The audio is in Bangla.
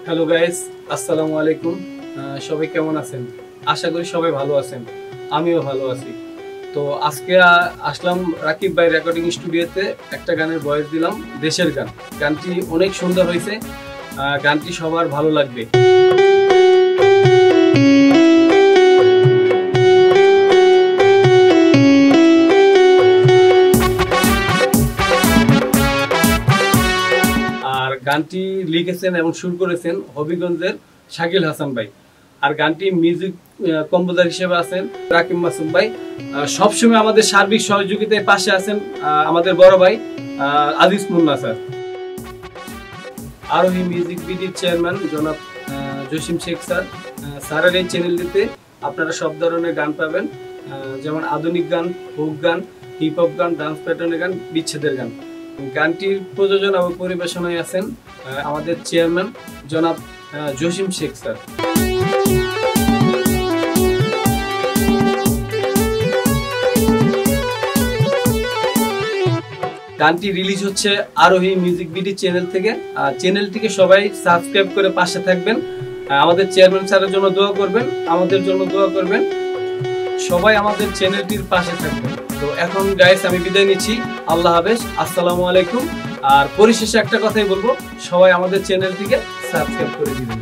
হ্যালো গাইস, আসসালামু আলাইকুম। সবাই কেমন আছেন? আশা করি সবাই ভালো আছেন। আমিও ভালো আছি। তো আজকে আসলাম রাকিব ভাই রেকর্ডিং স্টুডিওতে, একটা গানের ভয়েস দিলাম, দেশের গান। গানটি অনেক সুন্দর হয়েছে, গানটি সবার ভালো লাগবে। আর গানটি লিখেছেন এবং সুর করেছেন হবিগঞ্জের শাকিল হাসান ভাই। আর গানটি মিউজিক কম্পোজার হিসেবে আছেন রাকিব মাসুম ভাই। সবসময় আমাদের সার্বিক সহযোগিতায় পাশে আছেন আমাদের বড় ভাই আজিজ মুন্না স্যার। আরোহী মিউজিক বিডির চেয়ারম্যান জনাব জসিম শেখ স্যার। স্যারের এই চ্যানেলটিতে আপনারা সব ধরনের গান পাবেন, যেমন আধুনিক গান, ফোক গান, হিপ হপ গান, ডান্স প্যাটার্নের গান, বিচ্ছেদের গান। গানটির প্রযোজনা এবং পরিবেশনায় আছেন আমাদের চেয়ারম্যান জনাব জসিম শেখ স্যার। গানটি রিলিজ হচ্ছে আরোহী মিউজিক বিডি চ্যানেল থেকে। চ্যানেলটিকে সবাই সাবস্ক্রাইব করে পাশে থাকবেন। আমাদের চেয়ারম্যান স্যারের জন্য দোয়া করবেন, আমাদের জন্য দোয়া করবেন। সবাই আমাদের চ্যানেলটির পাশে থাকবেন। তো এখন গাইস আমি বিদায় নিচ্ছি। আল্লাহ হাফেজ, আসসালামু আলাইকুম। আর পরিশেষে একটা কথাই বলবো, সবাই আমাদের চ্যানেলটিকে সাবস্ক্রাইব করে দিবেন।